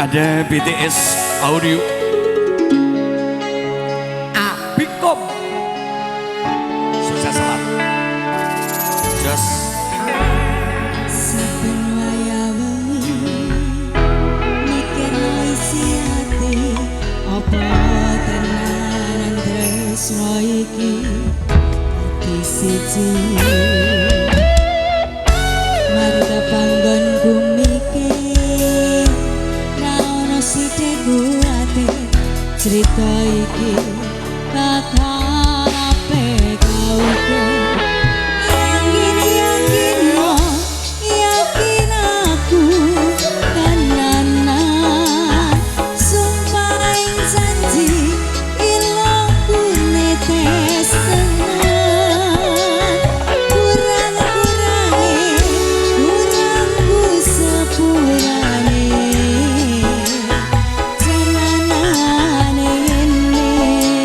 ada BTS Audio Bikom sukses selalu jos saben waya wengi mikir isi ati apa tenanan tresno iki ati siji marga panggonku mikir ra ono sithik kuwate cerita iki kakak ape kauke yakin aku tenanan sumpah ing janji ilangku netes tenan kurangku sepurane jalanane ini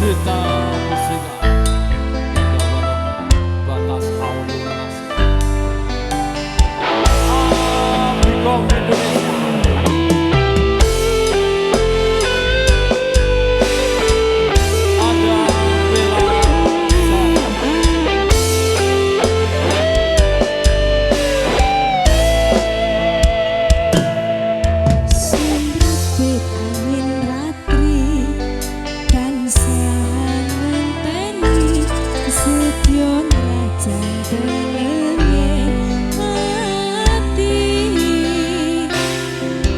Sita Musika Batas Audio Pikom Indonesia. Ada Bella Sumrapit angin ratri tansah ngenteni setyon rajang telenging ati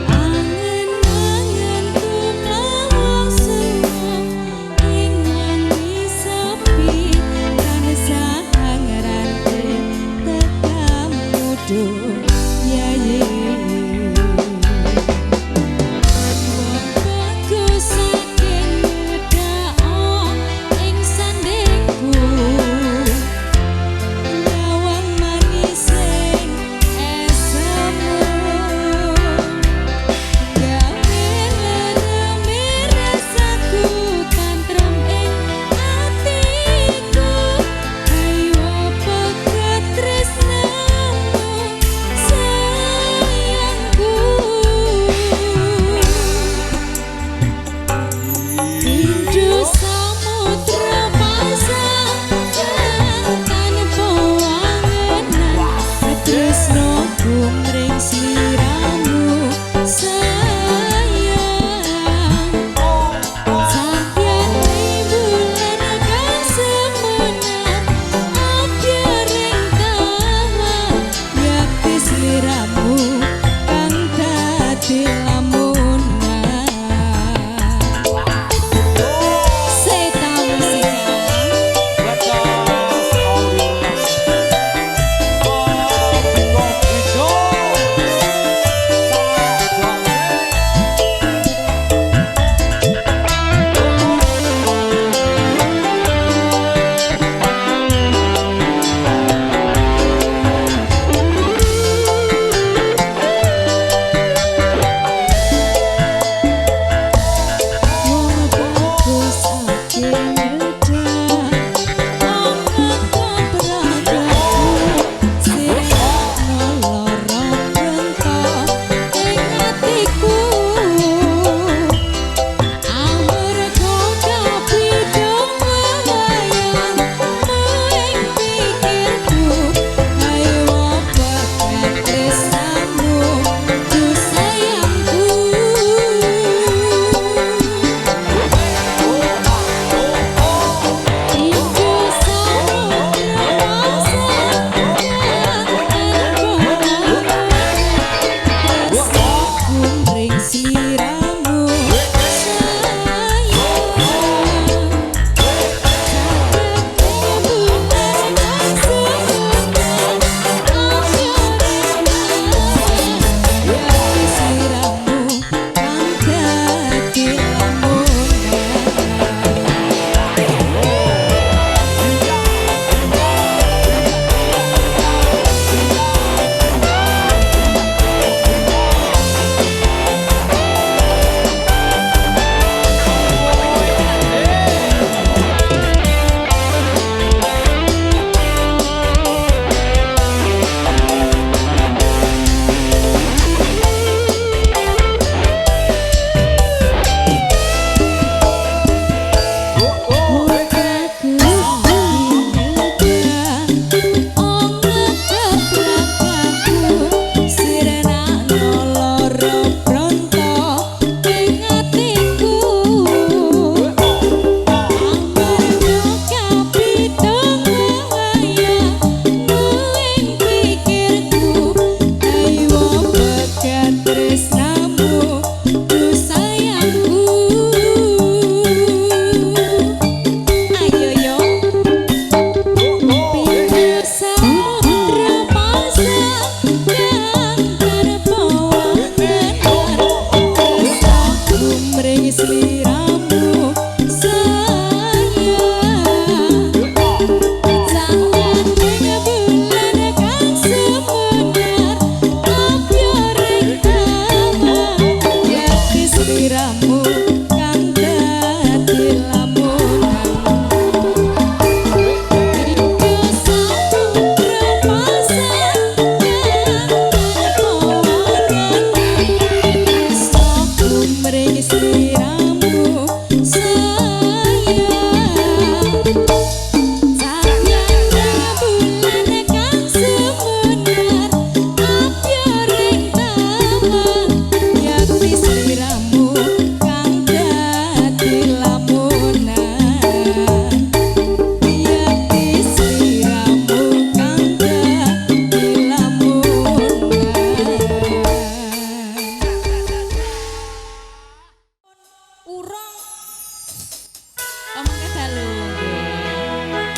angen-angen kumlawang suwung ing wangi sepi tansah angerante tetamudo yaye. Bagus saking ngedao ing sandingku lawang manis sing esemu gawe lereme rasaku tantrem ing atiku ayo pegat tresnamu sayangku. Rindu samudra pasang tanpa wangenan tresno kumring sliramu sayang sampeyan bulan kang semenap abyaring tawa yakti sliramu kang dadi lamunan. Seta Musika Batas Audio Pikom Indo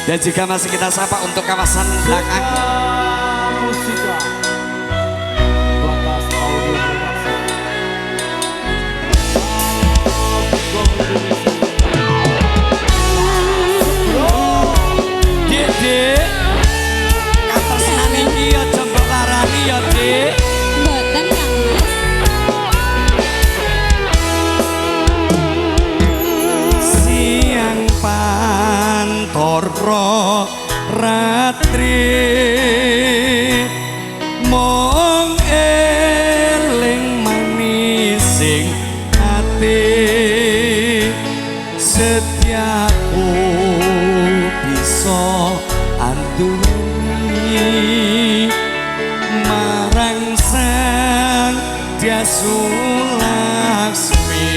Dan juga masih kita sapa untuk kawasan belakang. Musika Batas Audio Production. Dek, kata senani iki aja mbok larani ya, Dik. Mboten Kang Mas. Siang pantoro ratri mong eling manising ati setiaku bisa anduweni marang sang Diasu Laksmi.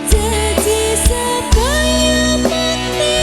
Jadi supaya mati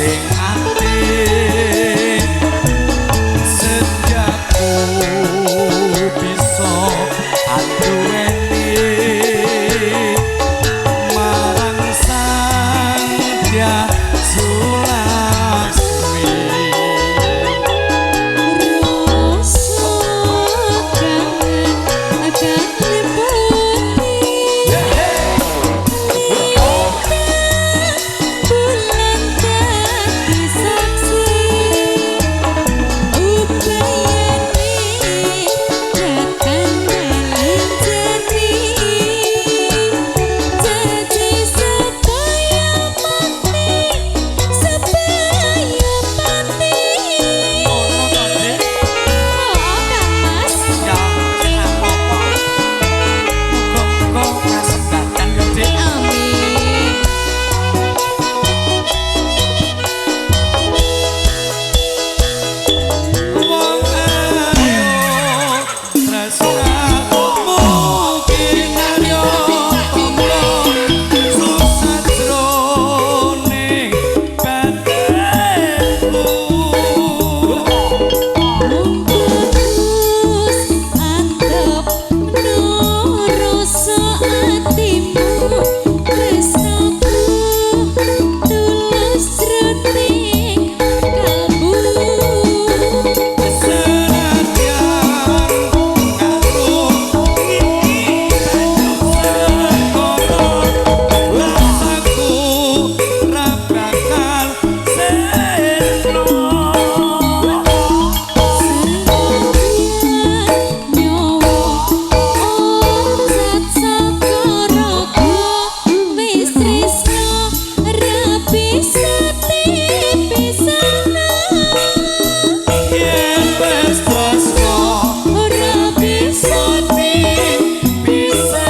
sing ati sejak bisa aduweni marang sang dia Sulasmi rasa kangen liputi bulan dadi saksi upayane datang dalam jernih jadi supaya mati supaya mati ono to Dik oh kan mas ya apa-apa muga-muga kasempatan yo Dik amin wong ayo tresnamu kinarya Allah susah jroning batinmu Terus antep rasa atimu tresnaku tulus jroning kalbu senadyan ngarung iki kono rasaku ra bakal seno nyawa ozat sakaraku wis tresno ra bisa dipisahno yen wis tresno ora bisa bisa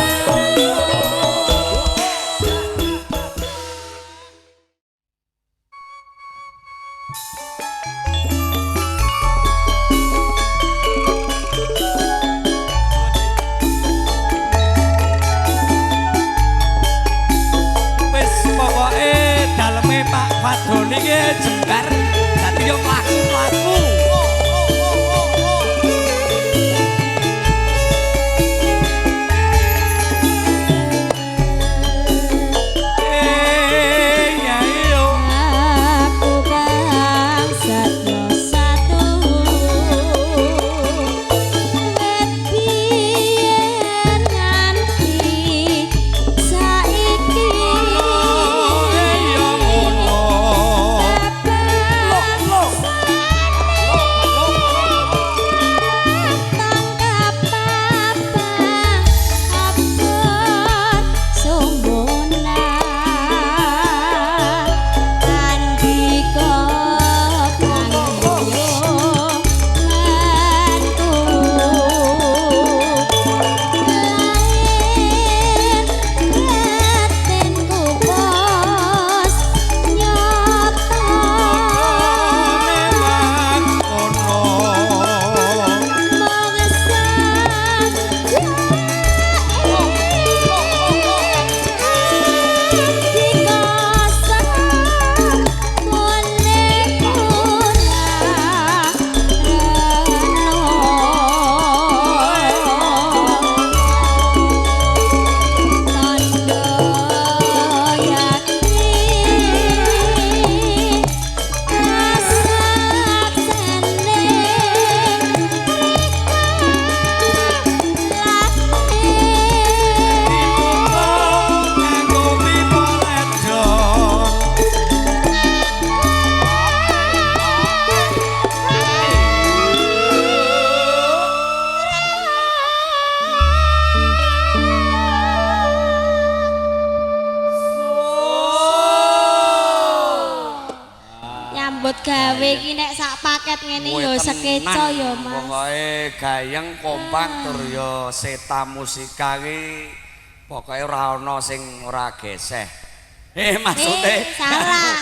wis pokoke daleme Pak Fadol iki jembar dadi yo mlaku-mlaku ya yo aku kang satyo satu biyen nganti saiki ya ngono memang ngono nganggo pipa ledon nyambut gawe iki nek sak paket ngene yo sekeco yo Mas. Pokoke gayeng kompak tur yo seta musika ki pokoke ora ana sing ora geseh. Maksude Salah.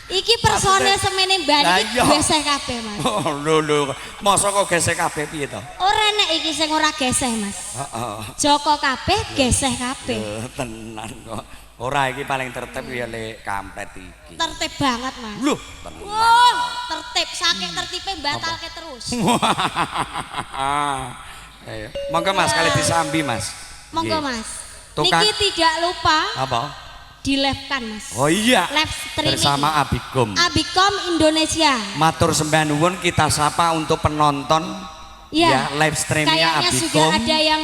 Iki personil semene Mbak Lah iki iya. geseh kabeh Mas. Oh, lho, masa kok geseh kabeh piye to? Ora nek iki sing ora geseh Mas. Heeh. Joko kabeh geseh kabeh. Tenan kok. Ora iki paling tertib ya lek kampret iki. Tertib banget, Mas. Loh, Wah, tertib saking tertipe batalke terus. Ayo. Monggo Mas kali disambi Mas. Monggo Nggih. Mas. Tukang- Niki tidak lupa Apa? di-live-kan Mas. Oh iya. Live streaming. Bersama Abigom. Abicom Indonesia. Matur sembah nuwun kita sapa untuk penonton Ya, live streamingnya kayaknya Abigom. sudah ada yang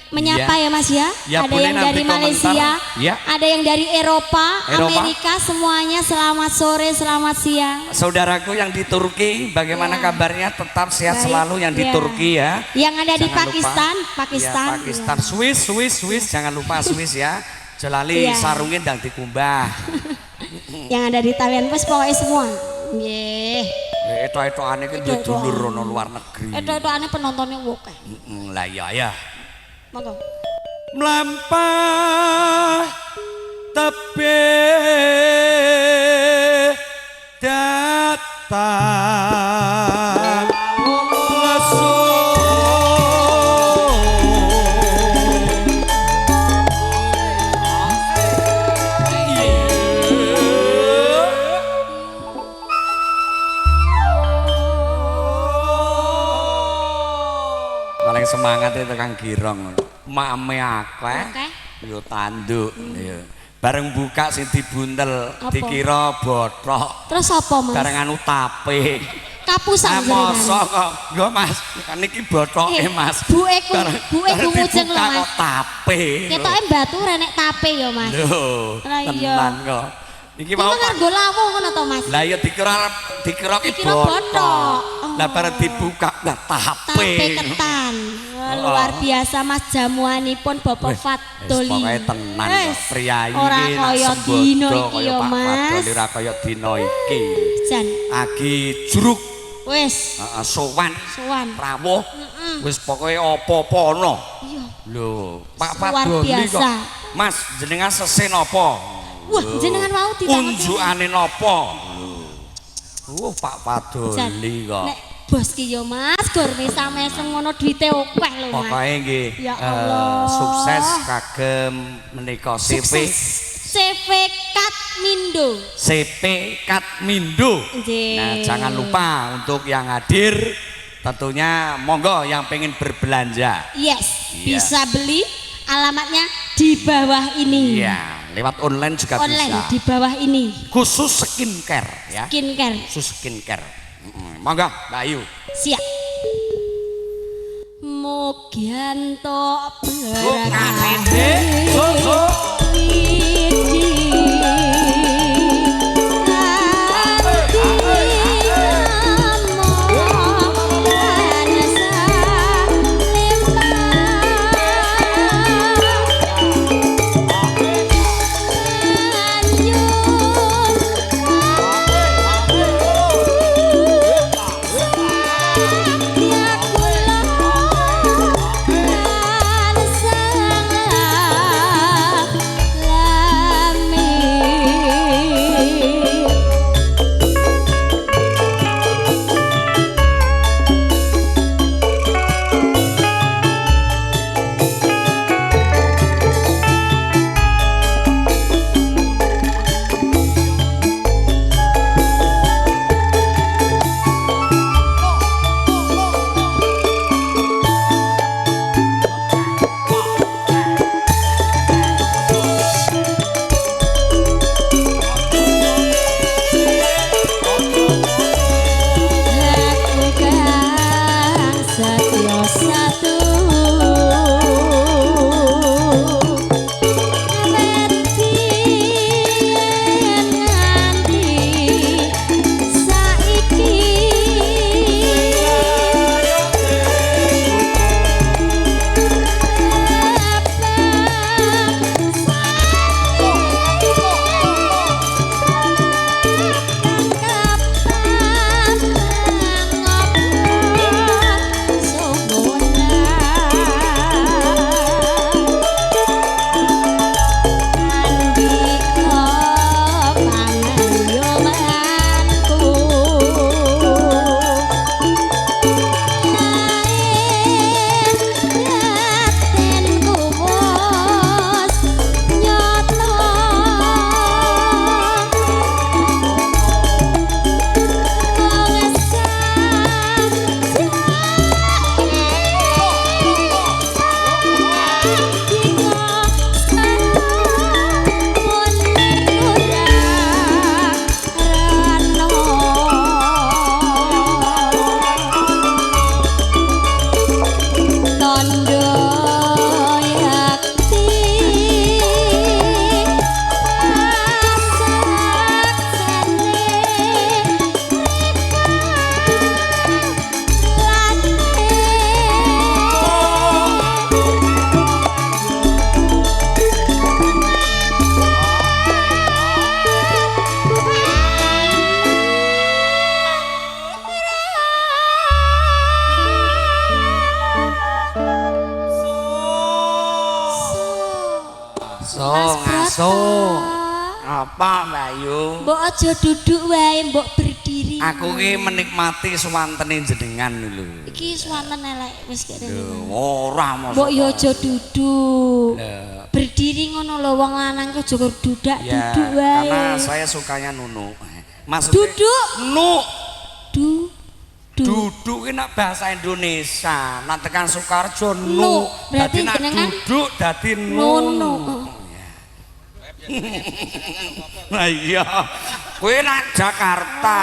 menyapa ya Mas ya. Ya, ada boleh yang nanti dari komentar. Malaysia, Ya. ada yang dari Eropa, Eropa. Amerika, semuanya selamat sore, selamat siang. Saudaraku yang di Turki, bagaimana Ya. kabarnya? Tetap sehat Baik. selalu yang di Ya. Turki ya. Yang ada di Jangan Pakistan, lupa. Pakistan. Ya, Pakistan, Ya. Swiss, jangan lupa Swiss ya. Jelali Iya. sarungin dan dikumbah. Yang ada di talian pos pokoknya semua. Nggih. Itu aneh kan dia Eto-eto. dulur rono luar negeri. Itu aneh penontonnya akeh. Lah ya. Monggo. Melampah tepi datang lesu. Paling semangat itu Kang Girong. Mame akeh. Oke. Yo tanduk ya. Bareng buka sing dibuntel Apa? dikira bothok. Terus apa Mas? Bareng anu tape. Kapusan Mosok kok. Nggo Mas, kan iki bothoke Mas. Bueku Bareng mujeng lho dibuka Mas. kok tape. Ketoke batu renek tape ya Mas. Lho, Lah iya. tenan kok. Iki Iki mau nganggo lawu ngono to Mas. lah ya dikira ki Dikira bothok. bothok. Lah bareng dibuka lah tape. Tape ketan. Wah, luar biasa Mas jamuanipun Bapak Fadoli. Pokoke tenan kok. Wes, Priyayi ora iki nak kaya sembodo dino iki kaya ya Pak Mas. Fadoli, ora kaya dino iki. Jan. Agi juruk, Wes, sowan, sowan. rawuh. Wis pokoke apa-apa ana. Iya. Lho, Pak Luar Fadoli kok. biasa. Mas, jenengan sese napa? Wah, jenengan mau ditangkep. Unjukane napa? Pak Jan, Fadoli kok. nek bos ki yo Mas, gur mesa-mesa ngono duwite akeh lho Mas. Pokoke nggih Ya Allah. sukses kagem menika CV CV Katmindo. CP Katmindo. Nggih. Nah, jangan lupa untuk yang hadir tentunya monggo yang pengen berbelanja. Yes, Iya. bisa beli alamatnya di bawah ini. Iya, lewat online juga Online bisa. di bawah ini. Khusus skincare ya. Skincare. Khusus skincare. Monggo, Mbak Ayu. Siap. Mugianto Kanene, Ayo. Mbok aja duduk wae, mbok berdiri. Aku ki menikmati swantene jenengan lho. Iki swanten elek wis kene. Ora mosok. Mbok yo aja duduk. Lah. Berdiri ngono lho wong lanang kok aja dudak Ya, duduk wae. karena saya sukanya nunu. Maksudnya Duduk. nu. Duduk Duduk ki nak bahasa Indonesia. Nak tekan Sukarjo Nu. nu. Berarti Dadi nak jenengan duduk dadi nu. Nono. Nah iya. Kowe nak Jakarta,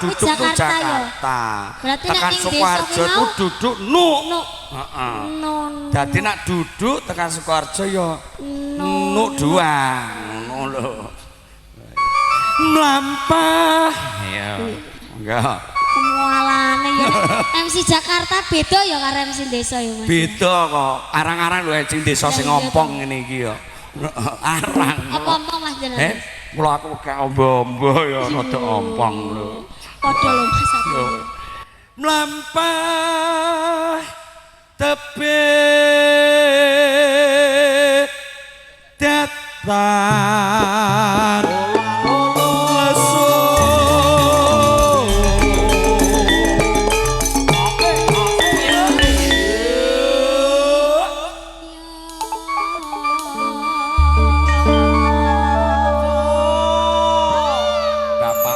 duduk tuh Jakarta ya? Jakarta. Berarti nak tekan ning Sukoharjo desa tuh ki duduk nu. Nu. Heeh. Nono. Dadi nak duduk tekan Sukoharjo ya nu dua. Ngono lho. Mlampah. Ya. Enggak. Kemualane ya. MC Jakarta beda ya karo MC desa ya Mas. Beda kok. Arang-arang lho sing desa sing ngompong ngene iki ya. Arang. Apa ompong Mas jenengan? Mula aku gak ombo-ombo ya rada ompong lho. Padha lho Mas. Mlampah tebih datan lesu.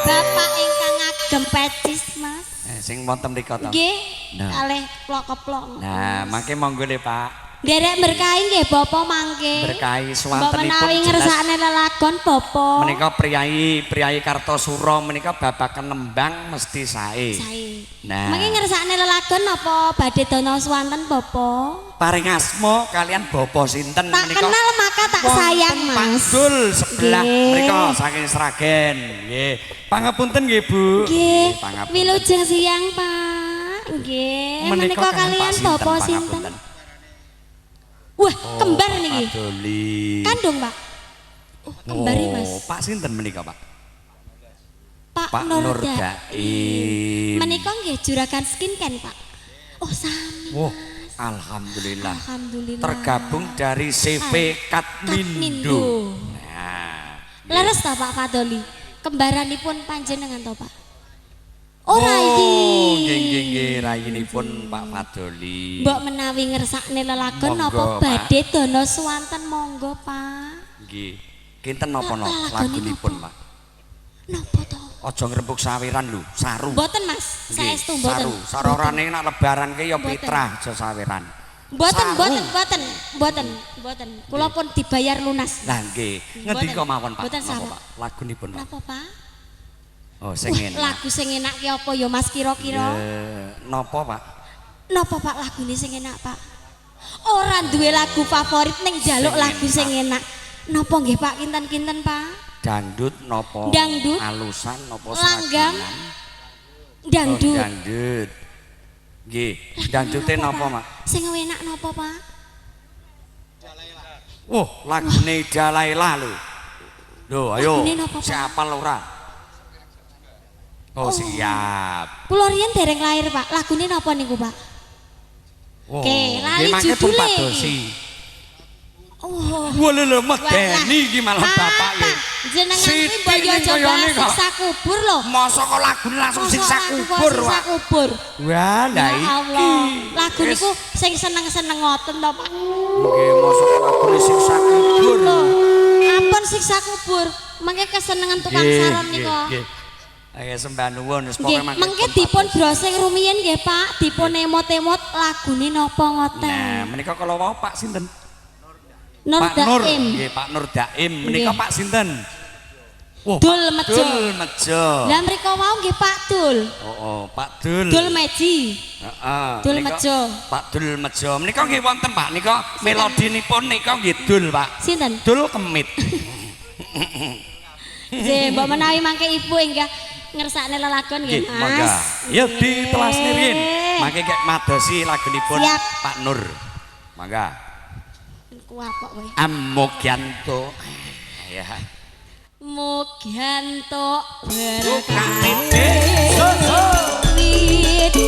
Bapak ingkang ngagem pecis Mas. Sing wonten mriku to. Nggih, Nah. kalih plok-plok. Nah, mangke monggo le Pak. Derek berkahi nggih Bapak mangke. Berkahi Mbok swantenipun menawi jelas. ngersakne lelagon Bapak. Menika priyayi Kartosuro menika babaken nembang mesti sae. Sae. Nah. Mangke ngersakne lelagon apa badhe dana swanten Bapak? Paring asma kalian Bapak sinten Tak menika? kenal maka tak Wonten sayang Mas. Pak Dul sebelah Nggih. mriko saking Sragen. Nggih. Pangapunten nggih Bu. Nggih. Pangapunten. Wilujeng siang Pak. Nggih. Menika kangen kalian Pak Bapak sinten, sinten? Wah, kembar niki. Pak Doli. Kandung, Pak. Kembari Mas. Pak sinten menika, Pak? Pak Nur Nurdaim. Daim. Menika nggih juragan skincare, Pak. Oh, sami. Wah, alhamdulillah. Alhamdulillah. Tergabung dari CV Katmindo. Katmindo. Nah. Leres ta Pak Fadoli? Kembaranipun panjenengan to, Pak? Oh, Rai. Nggih, rayinipun Pak Fadoli. Mbok menawi ngersakne lelagon Monggo, napa Pak. badhe dana swanten monggo, Pak. Nggih. Kinten napa no Lagunipun lagunipun, Pak? Napa to? Aja ngrembug sawiran lho, saru. Mboten, Mas. Nggih, Saestu mboten. Saru. Sarorane nak lebaran ki ya Mboten. fitrah aja sawiran. Mboten, Saru. mboten. Kula pun dibayar lunas. Lah nggih, ngendika mawon Pak? Mboten Napa, salah. Pak? Lagunipun, Pak. Napa, Pak? Oh, sing Wah, enak. lagu sing enak ki apa ya Mas kira-kira? Napa, Pak? Napa Pak lagune sing enak, Pak? Ora duwe lagu favorit ning njaluk Sing lagu sing enak. Napa nggih Pak kinten-kinten, Pak? Dangdut napa? Dangdut. Alusan napa Langgam. seraginan? Dangdut. Oh, dangdut. Nggih, dangdute napa, Mak? Sing enak napa, Pak? Oh, lagune Dalaila lho. Lho, ayo. Lagune napa, Pak? Siapa ora? Oh, siap. Kula riyen dereng lahir, Pak. Lagune napa niku, Pak? Oh, Oke, lali nggih, mangke pun judule padosi. Oh. Wah, lho medeni iki malah bapak Pak, jenengan kuwi boyo coba siksa kubur lho. Mosok kok lagune langsung Mosok siksa lagu kok kubur, siksa Pak. kubur. Wah, lah Ya iki. Allah. Lagu Wis. niku sing seneng-seneng ngoten to, Pak. Nggih, mosok kok lagune siksa kubur. Loh, ampun siksa kubur. Mengke kesenengan tukang saron niku. Ayo sembah nuwun wis Nggih, pokoke mengke dipun browsing rumiyin nggih, Pak. Dipun emot-emot lagune napa ngoten. Nah, menika kalau wau Pak sinten? Nur Pak Nur. Daim. Nggih, Pak Nur Daim. Menika Nggih. Pak sinten? Wah, Dul Pak Mejo. Dul Mejo. Lah mriko wau nggih Pak Dul. Oh, Pak Dul. Dul Meji. Heeh. Dul menika Mejo. Pak Dul Mejo. Menika nggih wonten Pak. Nika melodinipun nika nggih Dul, Pak. Sinten? Dul Kemit. Mbok menawi mangke Ibu enggak ngersakne lelagon nggih, Nggih, monggo. Mas. Ya ditelasne riyin. Nggih. Mangke kek madosi lagunipun Siap. Pak Nur. Mangga. Kuapok kowe. Amogyanto. Ya. Mogyanto Bukan berkah widi.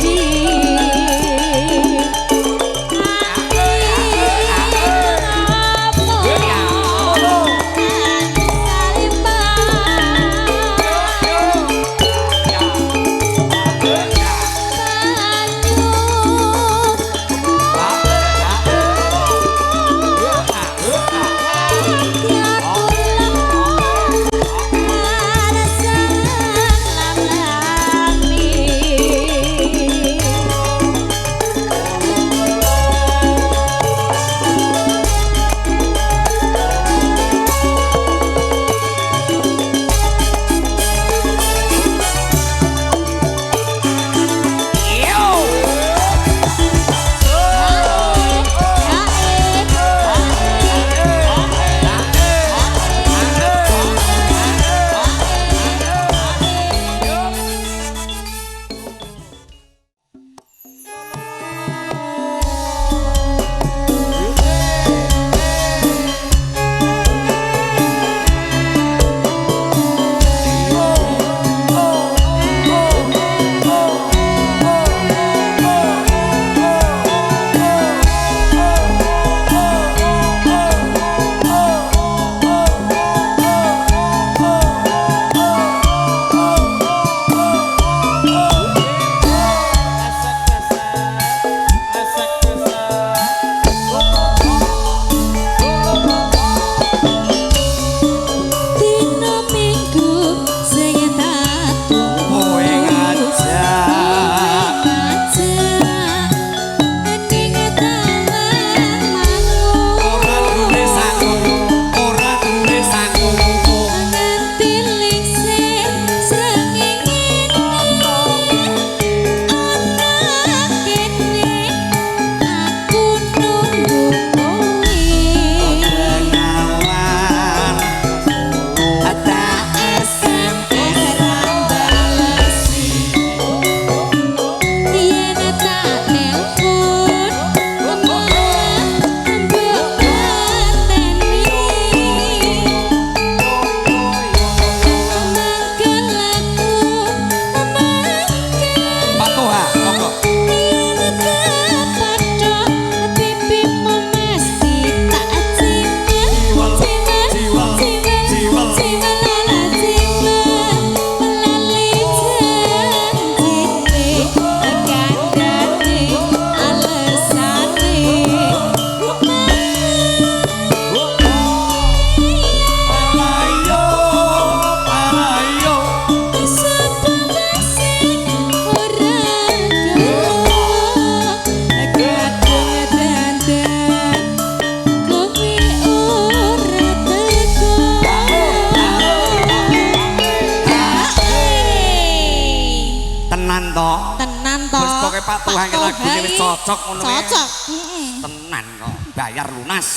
to. Tenan to. Wis pokoke Pak Tuhan iki lagune wis cocok ngono wae. Cocok. Heeh. Tenan kok, bayar lunas.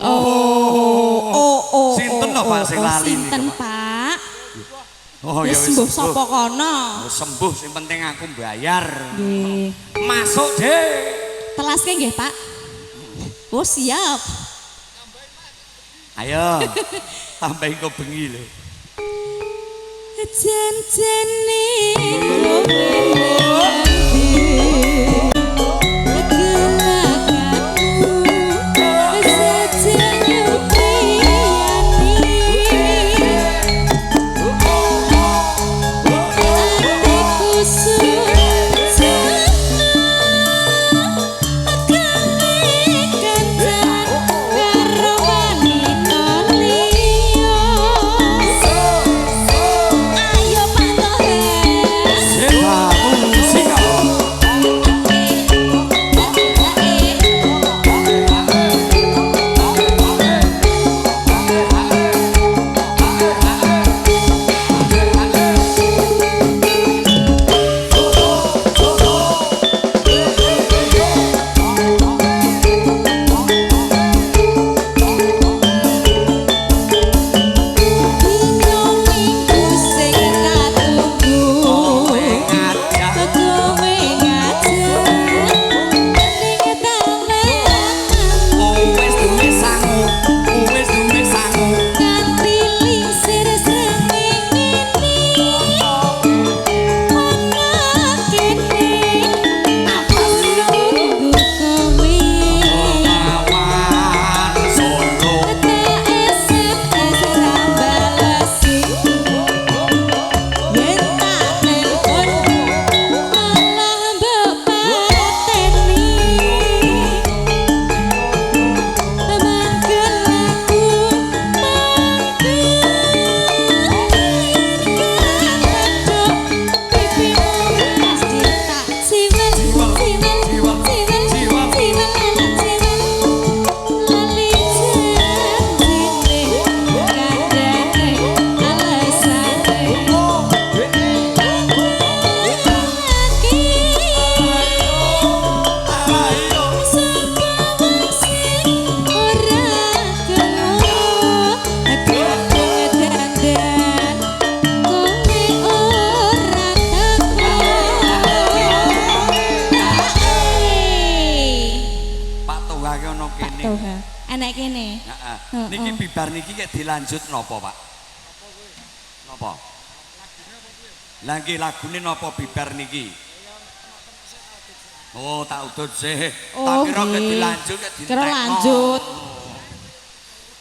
Oh. Sinten lho Pak sing lali niku, Sinten, Pak? Pak? Oh ya Wis wis sembuh sapa kono? Sembuh sing penting aku bayar. Nggih. Masuk, Dek. Telaske nggih, Pak? Oh, siap. Ayo. Tambahin kok bengi lho. Jan-jane enek kene. Heeh. Niki bibar niki kek dilanjut napa, Pak? Napa? Lah nggih lagune napa bibar niki? Oh, tak udut sih. Tak kira kek dilanjut kek ditekno. Kira lanjut.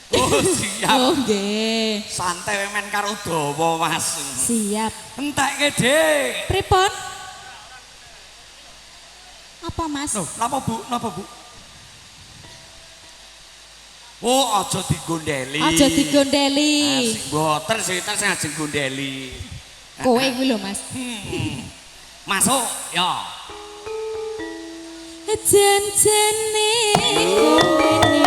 Oh, siap. Oh, nggih. Santai men karo dawa, Mas. Siap. Entekke, Dik. Pripun? Apa, Mas? Loh, napa, Bu? Napa, Bu? Oh, aja digondeli. Aja digondeli. Mboten sing ajeng gondeli. Kowe kuwi lho, Mas. Masuk, ya. Jan-jane kowe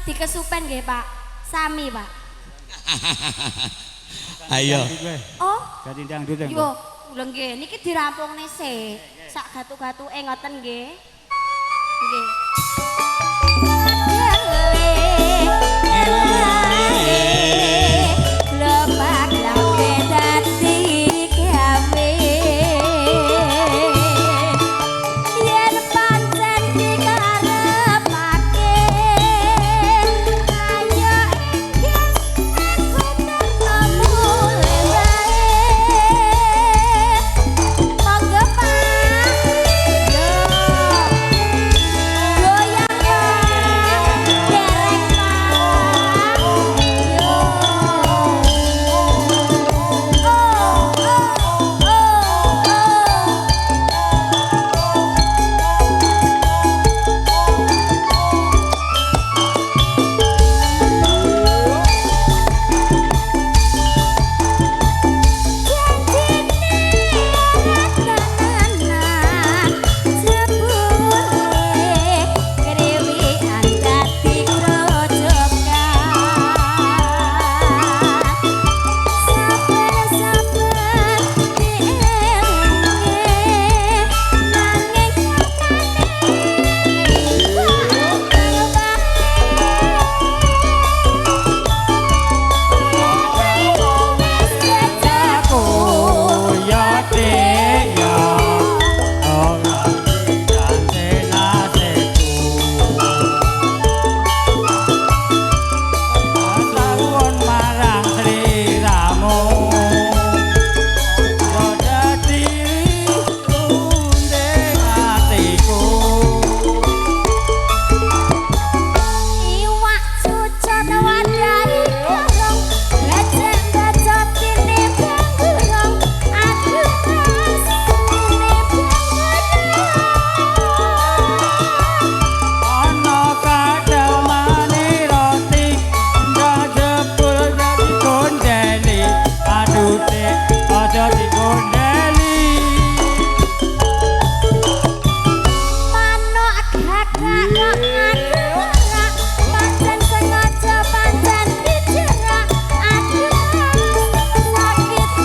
dikesupen nggih, Pak. Sami, Pak. Ayo. Oh, Ganti dangdut ya. yo, lho nggih, niki dirampungne sik. Sak gatu-gatuke ngoten nggih. Nggih. Lebak lambe dadi gawe yen pancen dikarepake ayo inggih aku mulai wae monggo Pak yo goyang Pak dereng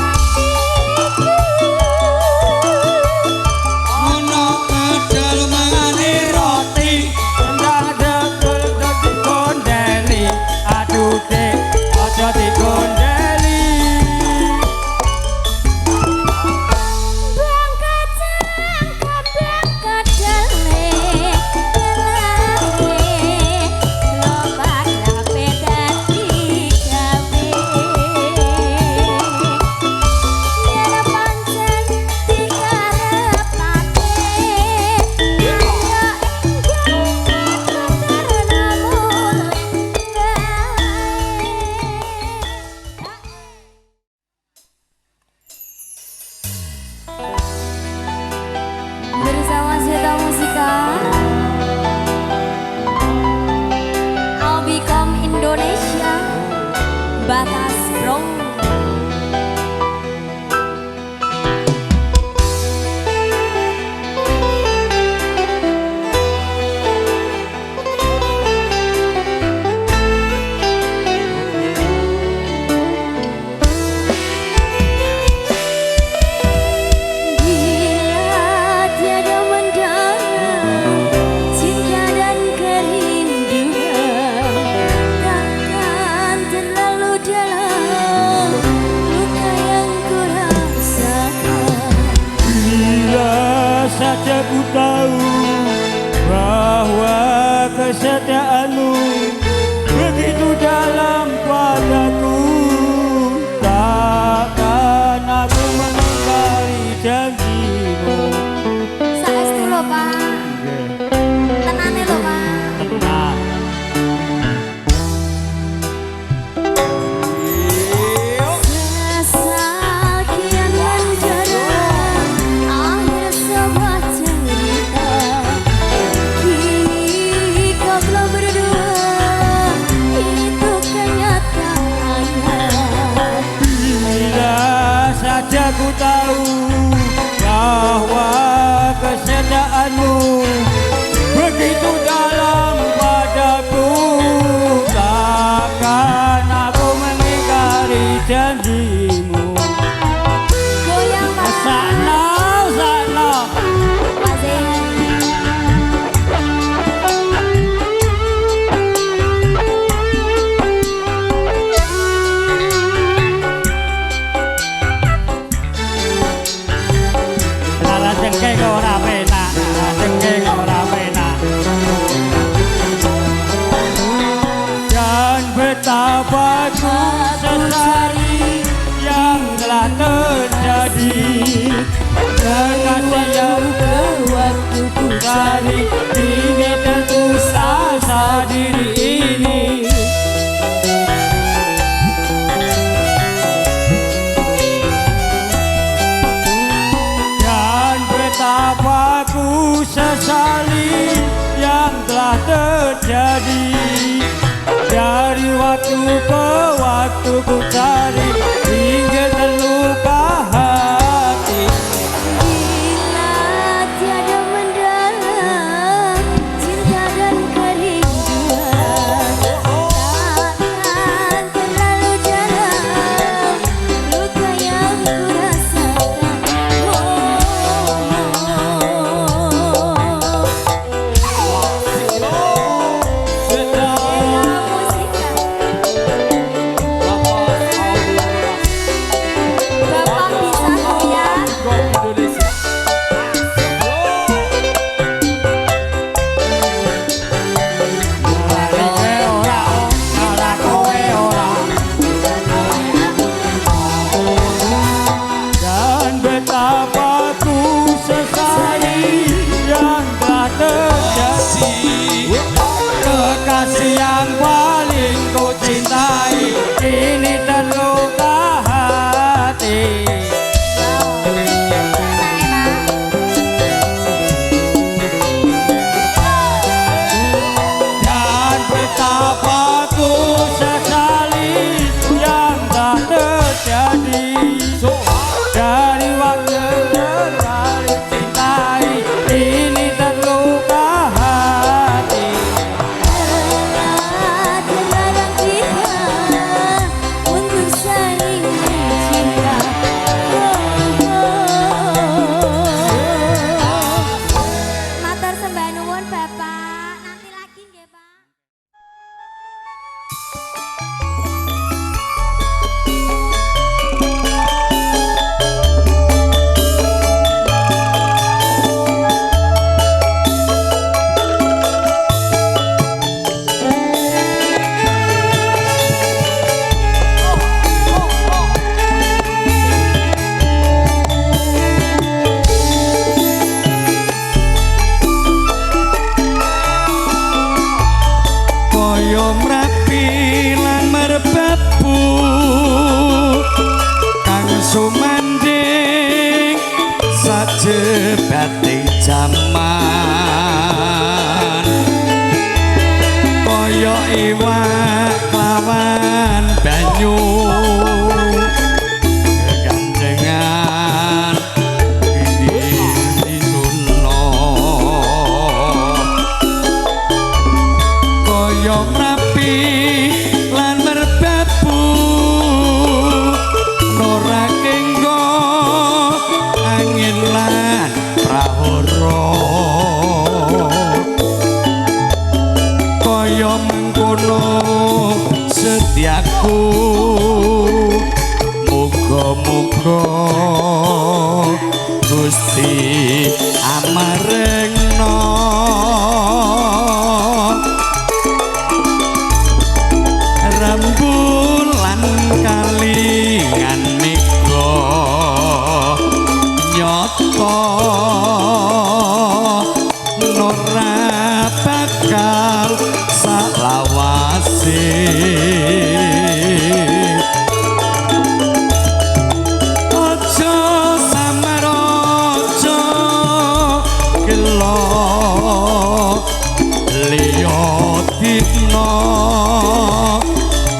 Pak yo bersama Zeta Musika Albicom Indonesia Batas Rong. Saja ku tahu bahwa kesetiaanmu begitu dalam padaku, takkan aku mengingkari janjimu. Saestu lho Pak, tenane lho Pak. Tenang. Asal kian menjarah akhir sebuah cerita. Kini kau belum berdua, itu kenyataannya. Bila saja ku tahu bahwa kesetiaanmu begitu dalam padaku, betapa ku sesali yang telah terjadi. Kekasih yang waktu ku cari, ini tentu sasa diri ini. Dan betapa ku sesali yang telah terjadi. Dari waktu ke waktu ku cari, hingga terluka hati. Bila tiada mendalam cinta dan kerinduan, takkan terlalu dalam luka yang ku rasakan. Bapak bisa tuh ya. Dan betapa ku sesali yang telah terjadi. Kekasih yang paling ku cintai, ini terluka hati. Dan betapa ku sesali yang telah terjadi. Dari waktu terlalu cintai, ini terluka hati. Terlarang kita untuk saling mencinta. Matur sembah nuwun Bapak. Nanti lagi nggih, Pak. Kaya mrapi lan merbabu kang sumanding sajebate jaman. Kaya iwak lawan banyu kegandengan dituno. Kaya mrapi lan merbabu ora kenggo angin lan prahara. Kaya mengkono setiaku, muga-muga Gusti amarengna. Rembulan kalingan mega nyata ora bakal salawase. Ojo samar ojo gelo liya dina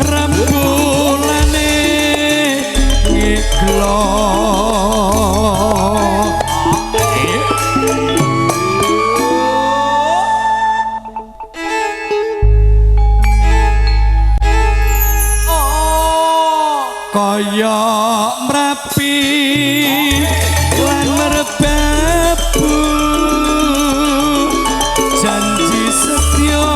rembulane ngeglo. Kaya mrapi lan merbabu janji setya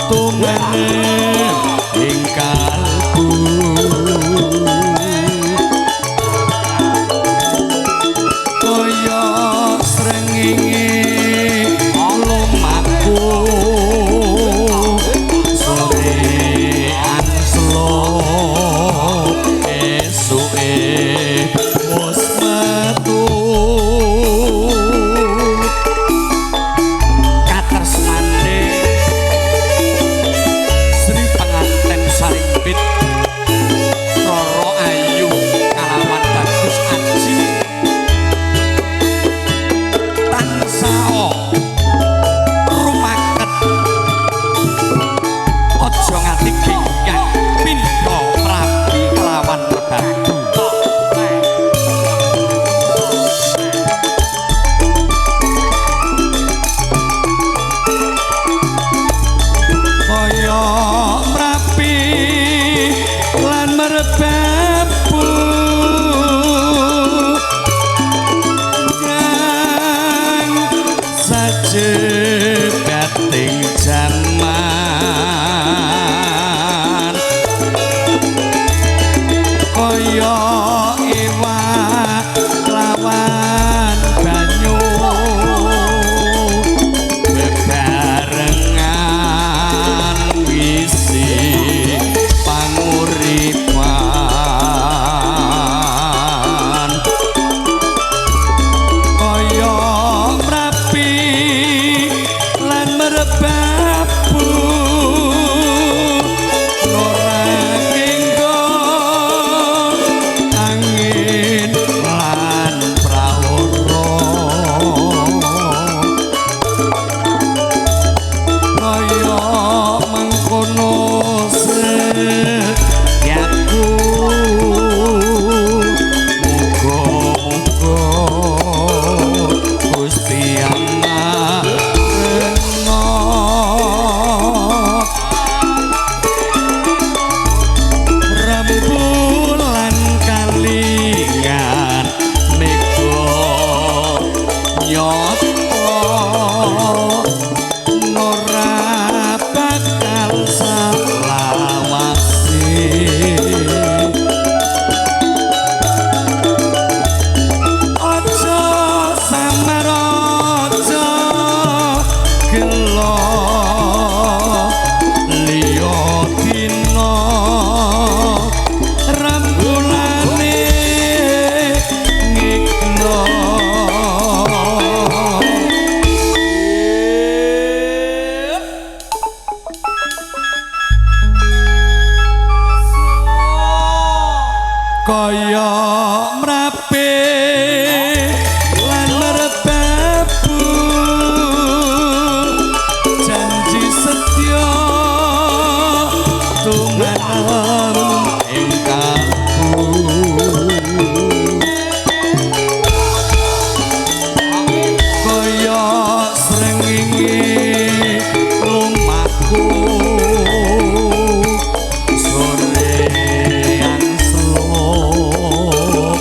tumeneng ing kalbu. Kaya srengenge lumaku sore kaya mrape lan merbabu janji setya tumenem ing kalbu kaya srengenge lumaku sore yang slow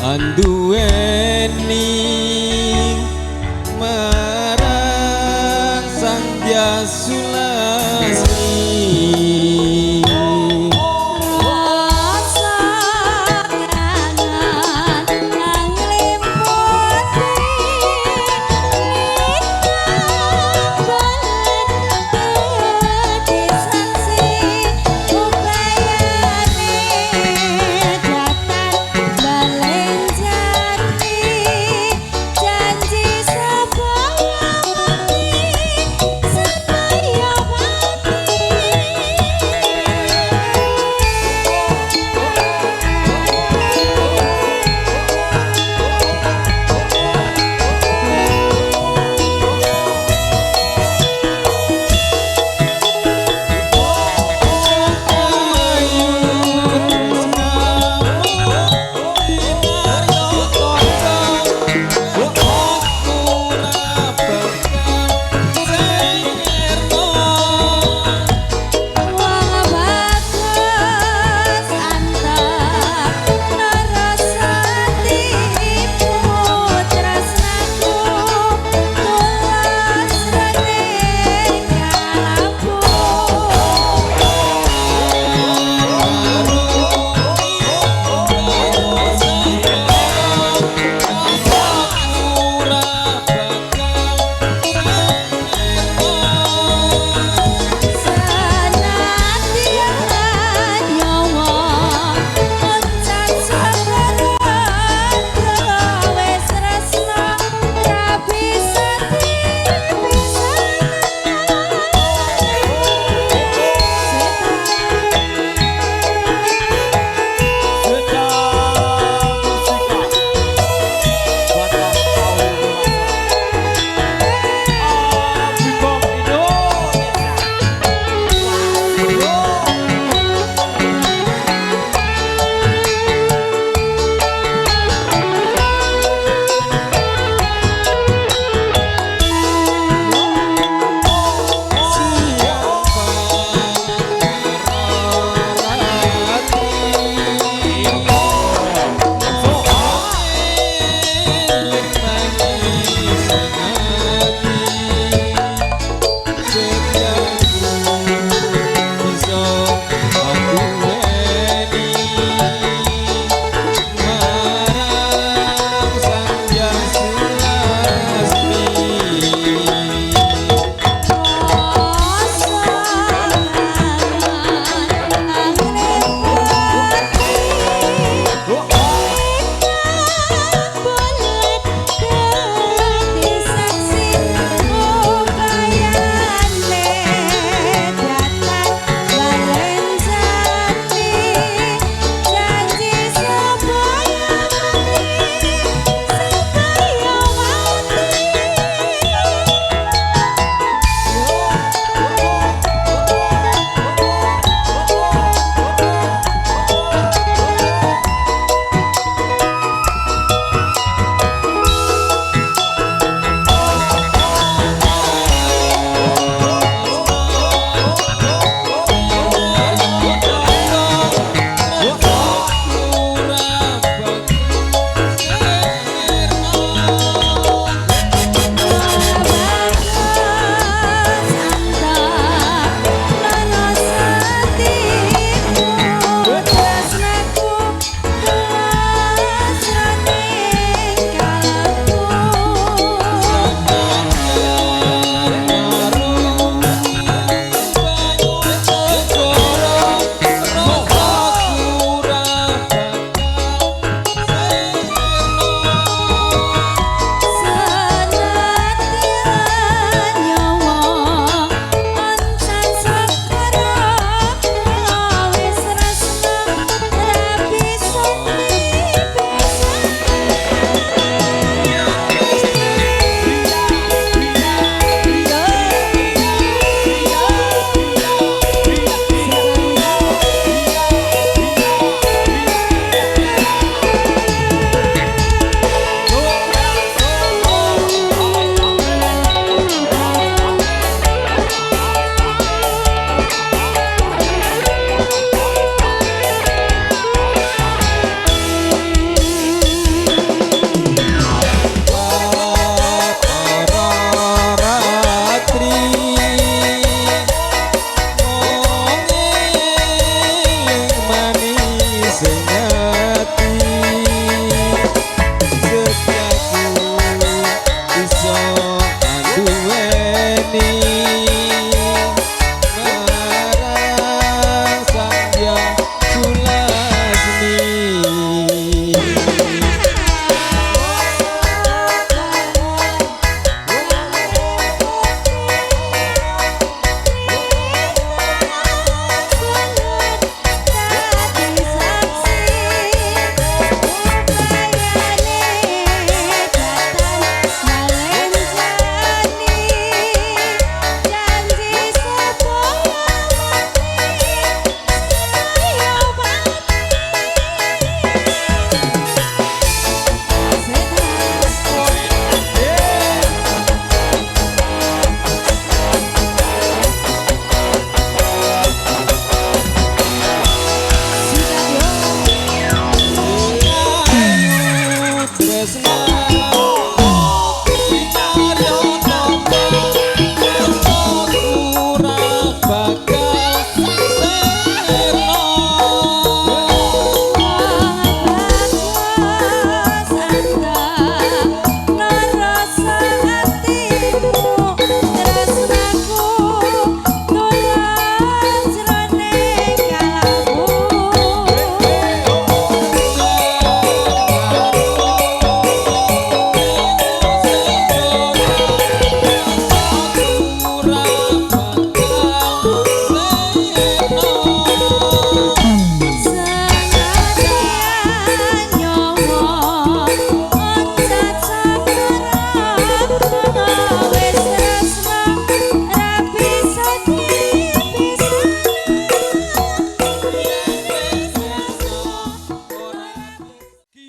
anduweni marang sang Sulasi. Janji sapa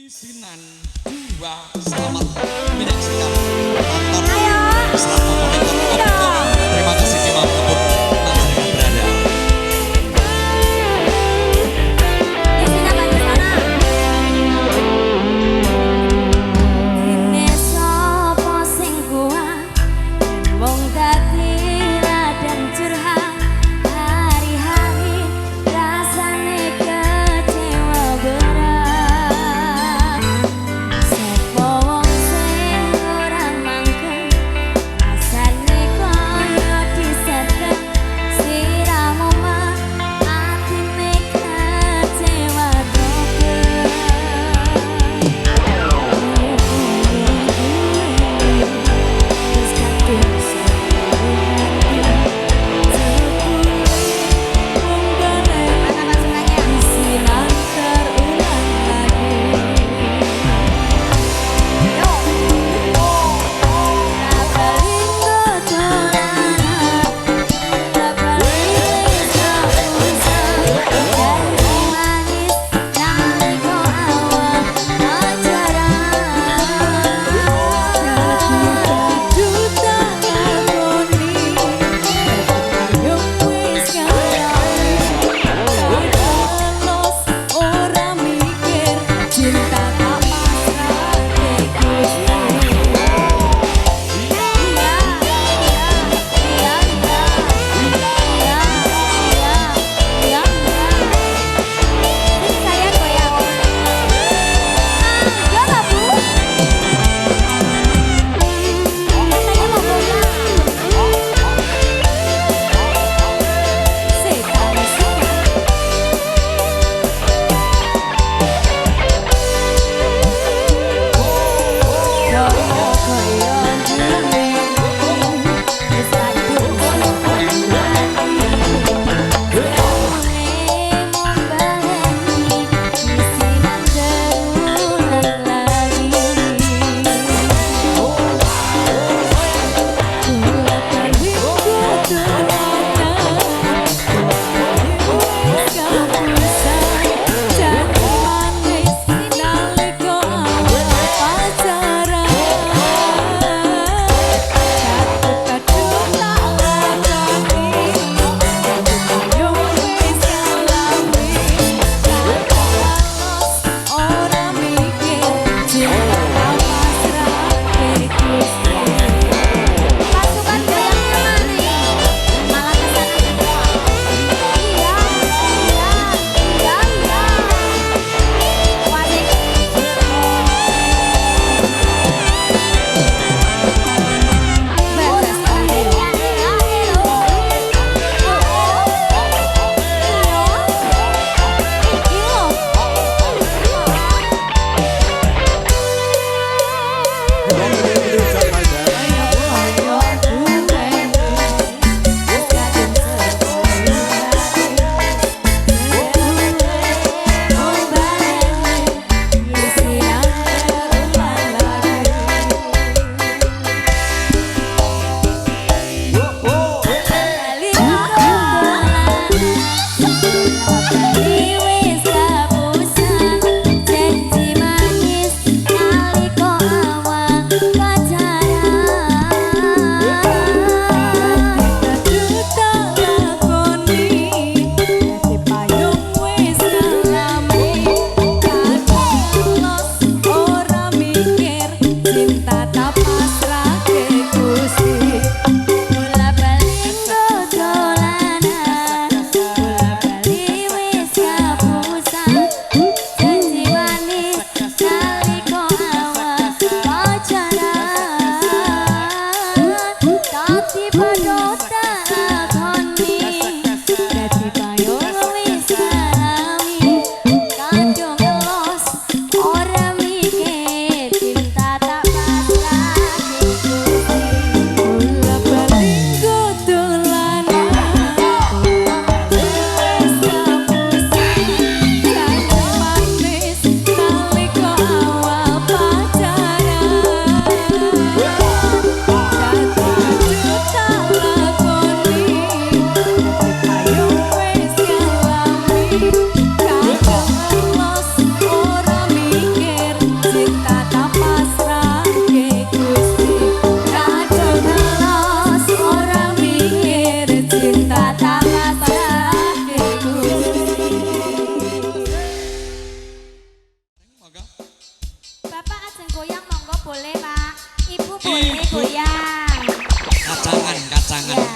Sinan 2 selamat menyaksikan nonton selamat monitor Opcom. Terima kasih Imam untuk nanti berada. Wong sing ora boleh goyang. Kacangan, kacangan. Ya.